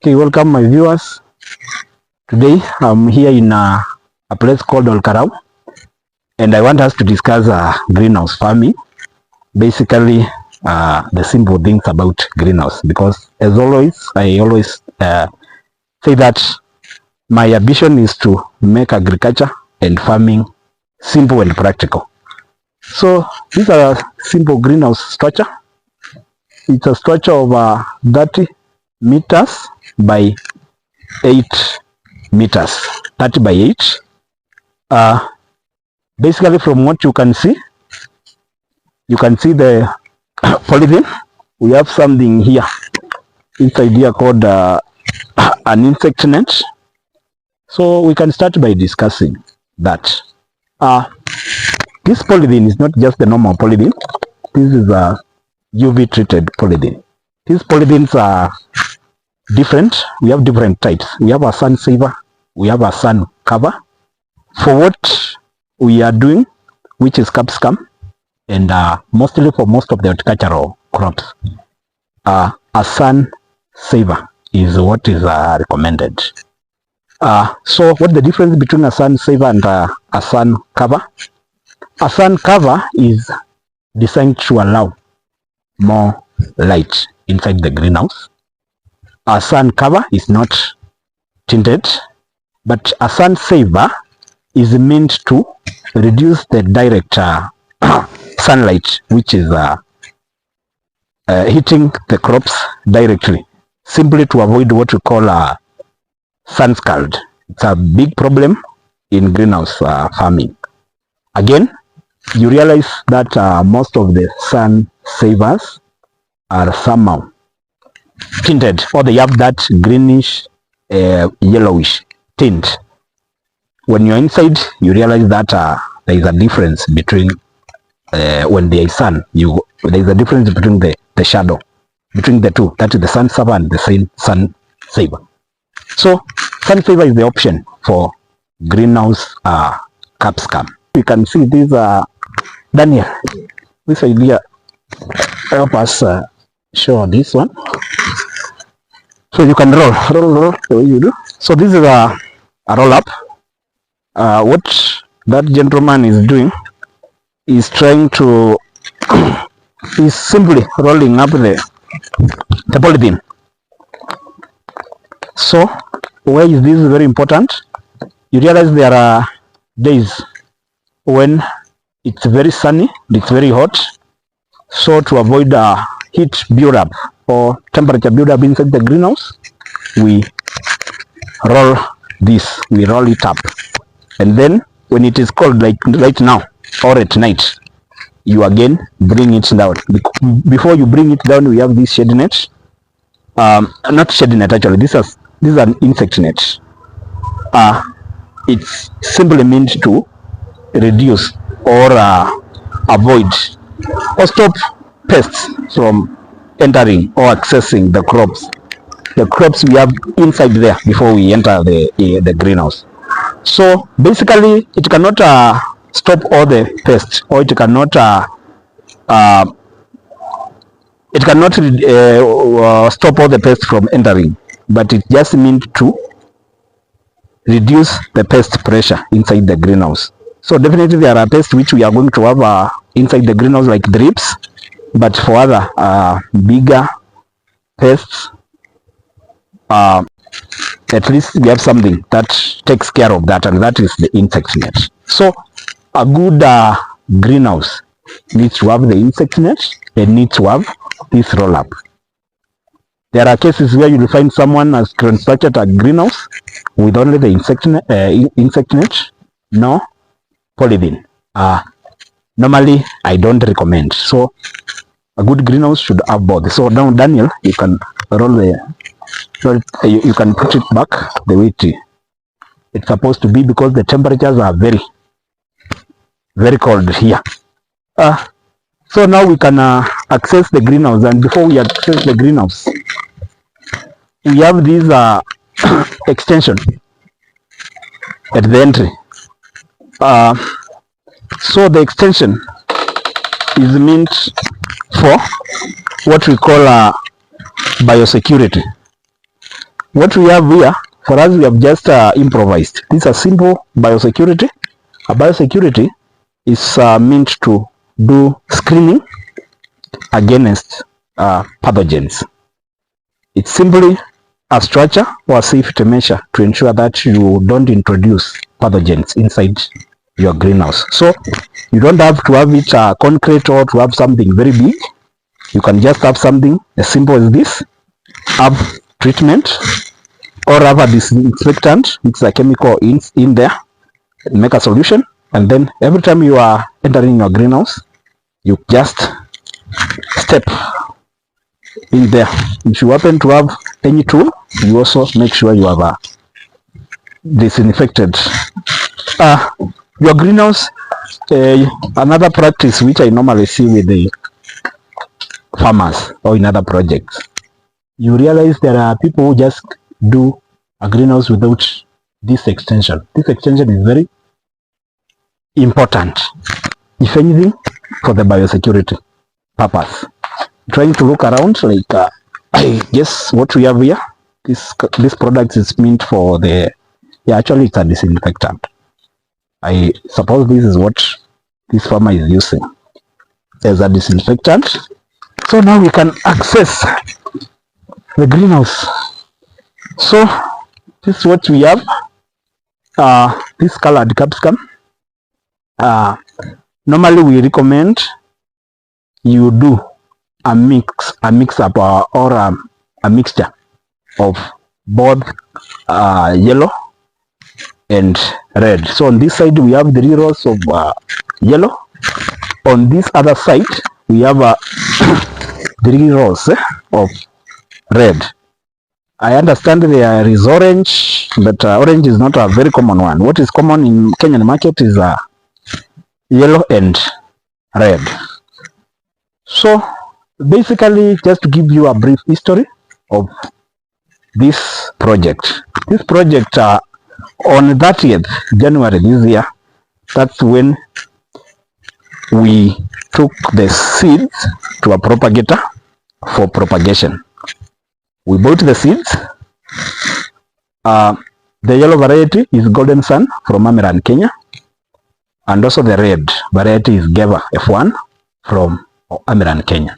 Okay, welcome my viewers. Today I'm here in a place called Olkarau, and I want us to discuss greenhouse farming. Basically, the simple things about greenhouse, because as always, I always say that my ambition is to make agriculture and farming simple and practical. So these are a simple greenhouse structure. It's a structure of 30 meters by 8 meters, 30 by 8. Basically, from what you can see the polythene. We have something here inside here called an insect net. So we can start by discussing that this polythene is not just the normal polythene. This is a UV treated polythene. These polythenes are different. We have different types. We have a sun saver, we have a sun cover. For what we are doing, which is capsicum, and mostly for most of the horticultural crops, a sun saver is what is recommended. So what's the difference between a sun saver and a sun cover? A sun cover is designed to allow more light inside the greenhouse. A sun cover is not tinted, but a sun saver is meant to reduce the direct sunlight which is hitting the crops directly, simply to avoid what we call sun scald. It's a big problem in greenhouse farming. Again, you realize that most of the sun savers are somehow tinted, or they have that greenish yellowish tint. When you're inside, you realize that there is a difference between when there is sun. There is a difference between the shadow between the two. That is the sun saver and the sun saver. So sun saver is the option for greenhouse capsicum. You can see this Daniel. This idea help us show this one. So you can roll the way you do. So this is a roll up. What that gentleman is doing is trying to is simply rolling up the polythene. So why is this very important? You realize there are days when it's very sunny, it's very hot. So to avoid heat build up or temperature build up inside the greenhouse, we roll this, we roll it up. And then when it is cold, like right now or at night, you again bring it down. Before you bring it down, we have this shade net. Not shade net actually, this is an insect net. It's simply meant to reduce or avoid or stop pests from entering or accessing the crops. The crops we have inside there before we enter the greenhouse. So basically, it cannot stop all the pests, or it cannot stop all the pests from entering, but it just means to reduce the pest pressure inside the greenhouse. So definitely there are pests which we are going to have inside the greenhouse, like thrips, but for other bigger pests, at least we have something that takes care of that, and that is the insect net. So a good greenhouse needs to have the insect net and needs to have this roll up. There are cases where you will find someone has constructed a greenhouse with only the insect net, no polythene. Normally I don't recommend. So a good greenhouse should have both. So now Daniel, you can roll you can put it back the way it's supposed to be, because the temperatures are very, very cold here. So now we can access the greenhouse, and before we access the greenhouse, we have this extension at the entry. So the extension is meant for what we call biosecurity. what we have here, for us, we have just improvised. This is a simple biosecurity. A biosecurity is meant to do screening against pathogens. It's simply a structure or a safety measure to ensure that you don't introduce pathogens inside your greenhouse. So you don't have to have it concrete or to have something very big. You can just have something as simple as this. Have treatment or have a disinfectant, it's a chemical in there, make a solution, and then every time you are entering your greenhouse, you just step in there. If you happen to have any tool, you also make sure you have disinfected your greenhouse. Another practice which I normally see with the farmers or in other projects, you realize there are people who just do a greenhouse without this extension. This extension is very important, if anything, for the biosecurity purpose. Trying to look around, like I guess what we have here, this product is meant for the, actually it's a disinfectant. I suppose this is what this farmer is using as a disinfectant. So now we can access the greenhouse. So this is what we have. This colored capsicum. Normally we recommend you do a mix up or a mixture of both yellow and red. So on this side we have 3 rows of yellow. On this other side we have 3 rows of red. I understand there is orange, but orange is not a very common one. What is common in Kenyan market is yellow and red. So basically, just to give you a brief history of this project. This project on 30th January this year, that's when we took the seeds to a propagator for propagation. We bought the seeds. The yellow variety is Golden Sun from Amiran, Kenya. And also the red variety is Geva F1 from Amiran, Kenya.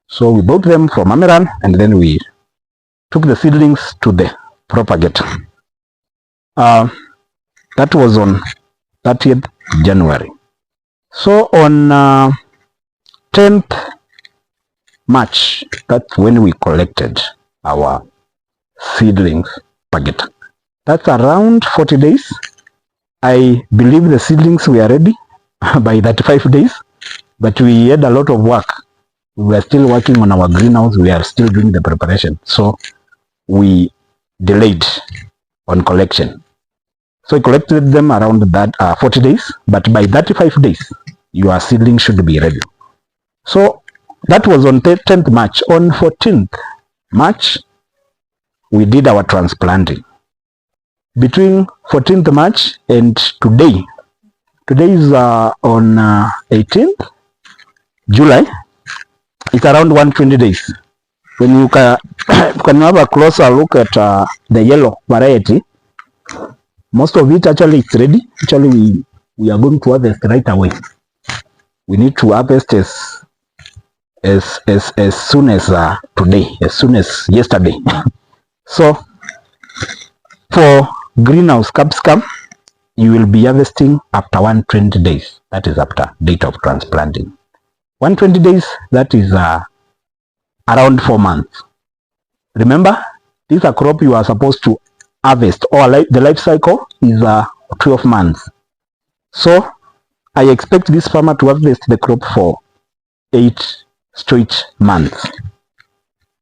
So we bought them from Amiran and then we took the seedlings to the propagator. That was on 30th January. So on 10th March, that's when we collected our seedlings propagator. That's around 40 days. I believe the seedlings were ready by 35 days, but we had a lot of work. We were still working on our greenhouse. We are still doing the preparation. So we delayed on collection. So we collected them around that 40 days, but by 35 days, your seedling should be ready. So that was on 10th March. On 14th March, we did our transplanting. Between 14th March and today is on 18th July, it's around 120 days. When you can have a closer look at the yellow variety, most of it actually it's ready. Actually, we are going to harvest right away. We need to harvest as soon as today, as soon as yesterday. So for greenhouse capsicum, you will be harvesting after 120 days. That is after date of transplanting. 120 days, that is around 4 months. Remember, this is a crop you are supposed to harvest, or the life cycle is 12 months. So I expect this farmer to harvest the crop for 8 straight months,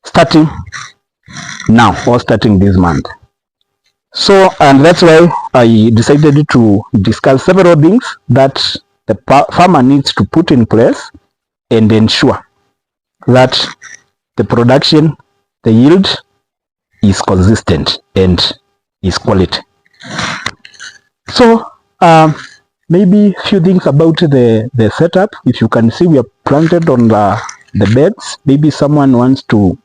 starting now or starting this month. So, and that's why I decided to discuss several things that the farmer needs to put in place and ensure that the production, the yield is consistent and is quality. So maybe a few things about the setup. If you can see, we are planted on the beds. Maybe someone wants to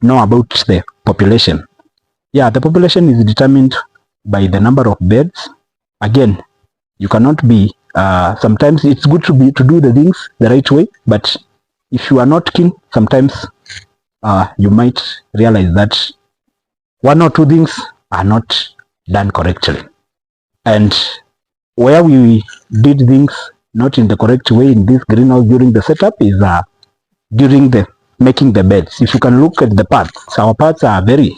know about the population. Yeah, the population is determined by the number of beds. Again, you cannot be, sometimes it's good to do the things the right way, but if you are not keen, sometimes you might realize that one or two things are not done correctly. And where we did things not in the correct way in this greenhouse during the setup is during the making the beds. If you can look at the parts, our parts are very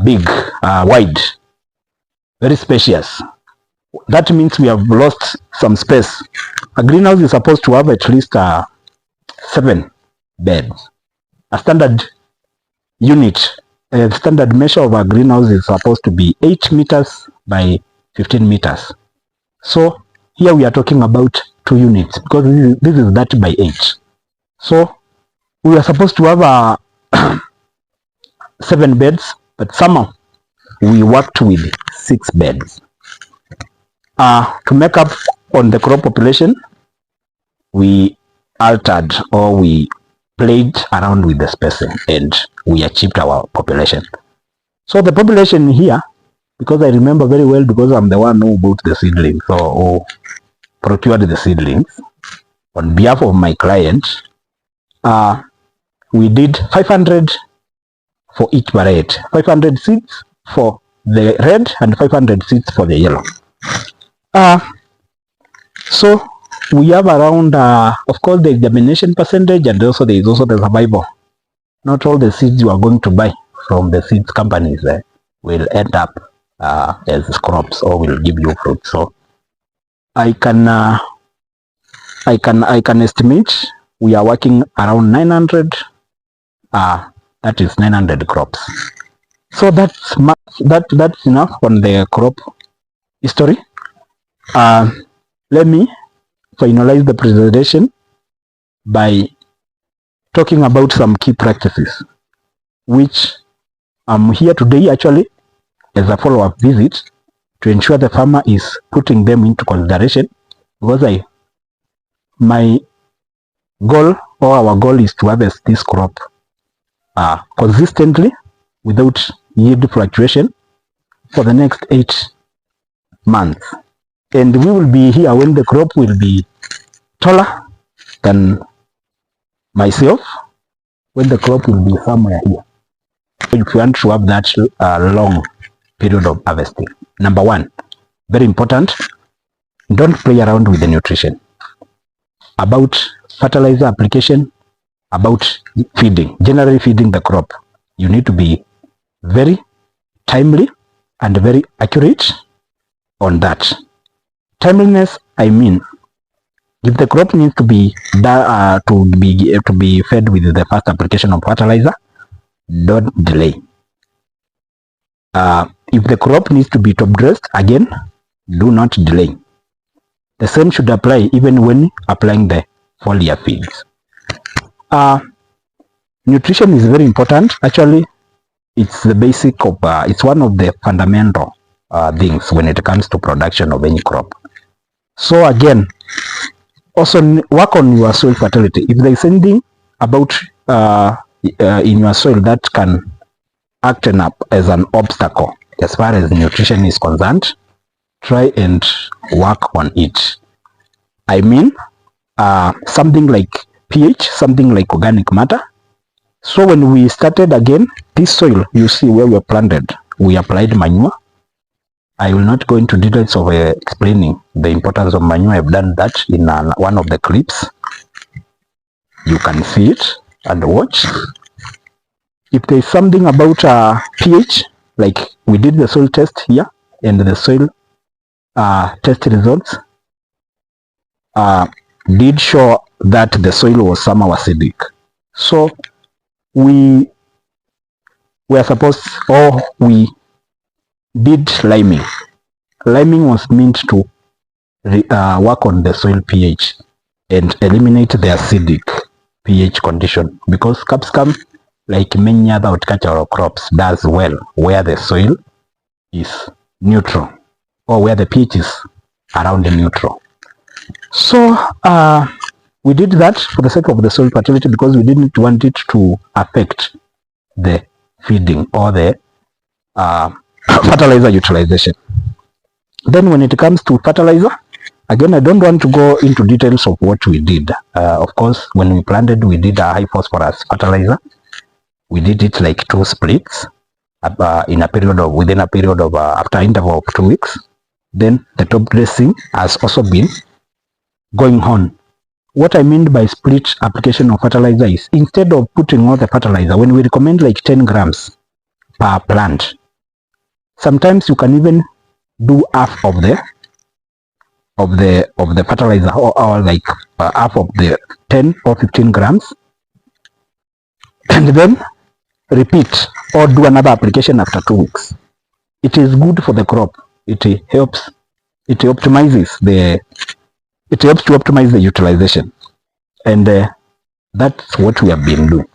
big, wide, very spacious. That means we have lost some space. A greenhouse is supposed to have at least 7 beds. A standard unit, a standard measure of a greenhouse is supposed to be 8 meters by 15 meters. So here we are talking about 2 units because this is 30 by 8. So we are supposed to have 7 beds, but somehow we worked with 6 beds. To make up on the crop population, we altered or we played around with the spacing and we achieved our population. So the population here, because I remember very well because I'm the one who bought the seedlings or procured the seedlings on behalf of my client, we did 500 for each variety, 500 seeds for the red and 500 seeds for the yellow. So we have around, of course, the germination percentage, and also there is also the survival. Not all the seeds you are going to buy from the seeds companies will end up as crops or will give you fruit. So I can estimate we are working around 900. That is 900 crops. So that's enough on the crop history. Let me finalize the presentation by talking about some key practices, which I'm here today actually as a follow-up visit to ensure the farmer is putting them into consideration, because my goal or our goal is to harvest this crop consistently without yield fluctuation for the next 8 months. And we will be here when the crop will be taller than myself, when the crop will be somewhere here. If you want to have that long period of harvesting. Number 1, very important, don't play around with the nutrition. About fertilizer application, about feeding, generally feeding the crop, you need to be very timely and very accurate on that. Timeliness, I mean, if the crop needs to be fed with the first application of fertilizer, don't delay. If the crop needs to be top dressed, again, do not delay. The same should apply even when applying the foliar feeds. Nutrition is very important. Actually, it's the basic of, it's one of the fundamental things when it comes to production of any crop. So again, also work on your soil fertility. If there is anything about in your soil that can act as an obstacle as far as nutrition is concerned, try and work on it. I mean, something like pH, something like organic matter. So when we started again, this soil, you see where we planted, we applied manure. I will not go into details of explaining the importance of manure. I've done that in one of the clips. You can see it and watch. If there is something about pH, like we did the soil test here, and the soil test results did show that the soil was somehow acidic. So we were supposed, or we did liming. Liming was meant to work on the soil pH and eliminate the acidic pH condition, because capsicum, like many other horticultural crops, does well where the soil is neutral or where the pH is around the neutral. So we did that for the sake of the soil fertility, because we didn't want it to affect the feeding or the fertilizer utilization. Then when it comes to fertilizer, again, I don't want to go into details of what we did. Of course, when we planted, we did a high phosphorus fertilizer. We did it like 2 splits within a period of after interval of 2 weeks. Then the top dressing has also been going on. What I mean by split application of fertilizer is, instead of putting all the fertilizer, when we recommend like 10 grams per plant, sometimes you can even do half of the fertilizer, or like half of the 10 or 15 grams, and then repeat or do another application after 2 weeks. It is good for the crop. It helps to optimize the utilization, and that's what we have been doing.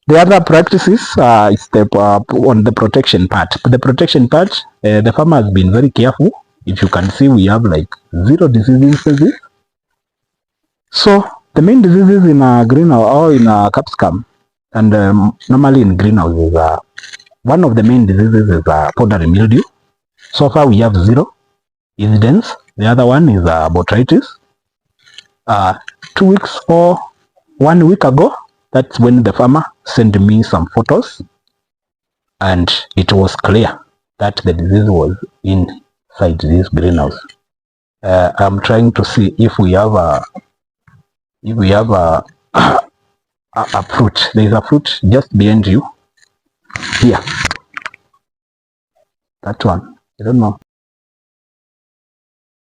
The other practices is on the protection part. The protection part, the farmer has been very careful. If you can see, we have like 0 disease instances. So the main diseases in a greenhouse or in a capsicum, and normally in greenhouses, one of the main diseases is powdery mildew. So far we have 0 incidents. The other one is botrytis. 2 weeks or 1 week ago, that's when the farmer sent me some photos, and it was clear that the disease was inside this greenhouse. I'm trying to see if we have a fruit. There is a fruit just behind you here. That one, I don't know.